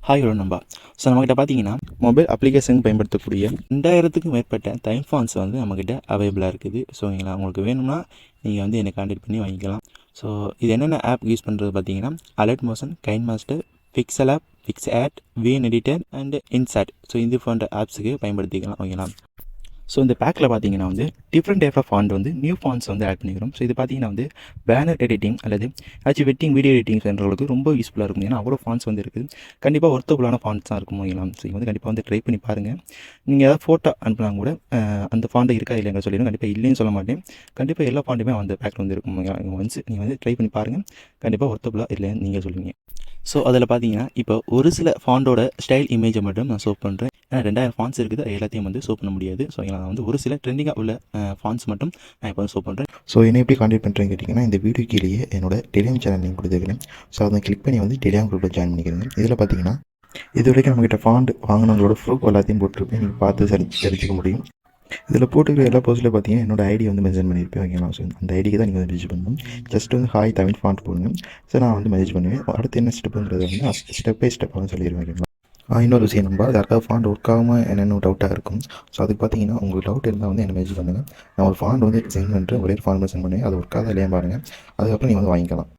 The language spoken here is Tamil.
ஹாய் நண்பா. ஸோ நம்மக்கிட்ட பார்த்தீங்கன்னா மொபைல் அப்ளிகேஷன் பயன்படுத்தக்கூடிய 2000க்கும் மேற்பட்ட டைம் ஃபாண்ட்ஸ் வந்து நம்மக்கிட்ட அவைலபிளாக இருக்குது. ஸோ ஓகேங்களா, உங்களுக்கு வேணும்னா நீங்கள் வந்து என்னை கான்டாக்ட் பண்ணி வாங்கிக்கலாம். ஸோ இது என்னென்ன ஆப் யூஸ் பண்ணுறது பார்த்தீங்கன்னா alert motion, KineMaster, PixelLab, PicsArt, VN editor and InShot. So இது போன்ற ஆப்ஸுக்கு பயன்படுத்திக்கலாம். ஓகேங்களா. ஸோ இந்த பேக்கில் பார்த்தீங்கன்னா வந்து டிஃப்ரெண்ட் டைப் ஆஃப் ஃபாண்ட் வந்து நியூ ஃபாண்ட்ஸ் வந்து ஆட் பண்ணிக்கிறோம். ஸோ இது பார்த்தீங்கன்னா வந்து பேனர் எடிட்டிங் அல்லது ஆச்சு வெட்டிங் வீடியோ எடிட்டிங் பண்ணுறவங்களுக்கு ரொம்ப யூஸ்ஃபுல்லாக இருக்கும். ஏன்னா அவ்வளோ ஃபாண்ட்ஸ் வந்து இருக்குது. கண்டிப்பாக ஒர்த்தபுளான ஃபாண்ட்ஸ் தான் இருக்கும். ஓகேங்களா. ஸோ இது வந்து கண்டிப்பாக வந்து ட்ரை பண்ணி பாருங்கள். நீங்கள் ஏதாவது ஃபோட்டோ அனுப்பினா கூட அந்த ஃபாண்ட்டு இருக்கா இல்லைங்க சொல்லிடுங்க. கண்டிப்பாக இல்லைன்னு சொல்ல மாட்டேன். கண்டிப்பாக எல்லா ஃபாண்ட்டுமே அந்த பேக்கில் வந்து இருக்கும். நீங்கள் வந்து ட்ரை பண்ணி பாருங்கள். கண்டிப்பாக ஒர்த்தபுளாக இல்லைன்னு நீங்கள் சொல்லுவீங்க. ஸோ அதில் பார்த்தீங்கன்னா இப்போ ஒரு சில ஃபாண்டோட ஸ்டைல் இமேஜை மட்டும் நான் ஷோ பண்ணுறேன். ஏன்னா 2000 ஃபாண்ட்ஸ் இருக்குது, அது எல்லாத்தையும் வந்து ஷோ பண்ண முடியாது. ஸோ நான் வந்து ஒரு சில ட்ரெண்டிங்காக உள்ள ஃபாண்ட்ஸ் மட்டும் நான் இப்போ ஷோ பண்ணுறேன். ஸோ என்ன எப்படி கான்டாக்ட் பண்ணுறேன்னு கேட்டிங்கன்னா, இந்த வீடியோ கீழேயே என்னோட டெலிகிராம் சேனல் லிங்க் கொடுத்துருக்கேன். ஸோ அதை கிளிக் பண்ணி வந்து டெலிகிராம் குரூப்பில் ஜாயின் பண்ணிக்கிறேன். இதில் பார்த்தீங்கன்னா இது வரைக்கும் நம்மகிட்ட ஃபாண்ட் வாங்கினவங்களோட ப்ரூஃப் எல்லாத்தையும் போட்டிருப்பேன். நீங்கள் பார்த்து தெரிஞ்சுக்க முடியும். இதில் போட்டுக்கிற எல்லா போஸ்ட்டில் பார்த்தீங்கன்னா என்னோட ஐடி வந்து மென்ஷன் பண்ணியிருப்பேன். ஓகேங்களா. ஸோ அந்த ஐடிக்கு தான் நீங்கள் வந்து மெசேஜ் பண்ணணும். ஜஸ்ட் வந்து ஹாய் தமிழ் ஃபாண்ட் போடுங்க. ஸோ நான் வந்து மெசேஜ் பண்ணுவேன். அடுத்து என்ன ஸ்டெப்புங்கிறத வந்து ஸ்டெப் பை ஸ்டெப்பாக சொல்லிடுவேன். ஓகேங்களா. இன்னொரு விஷயம் நம்ப யாருக்காவது ஃபாண்ட் ஒர்க் ஆகாமல் என்னென்ன டவுட்டாக இருக்கும். ஸோ அதுக்கு பார்த்தீங்கன்னா உங்களுக்கு டவுட் இருந்தால் வந்து என்ன மெசேஜ் பண்ணுங்கள். நான் ஒரு ஃபாண்ட் வந்து சென்ட் பண்ணுறேன். ஒரே ஃபாண்ட் சென்ட் பண்ணுவேன். அது ஒர்க் ஆகாத இல்லையா பாருங்கள். அதுக்கப்புறம் நீங்கள் வந்து வாங்கிக்கலாம்.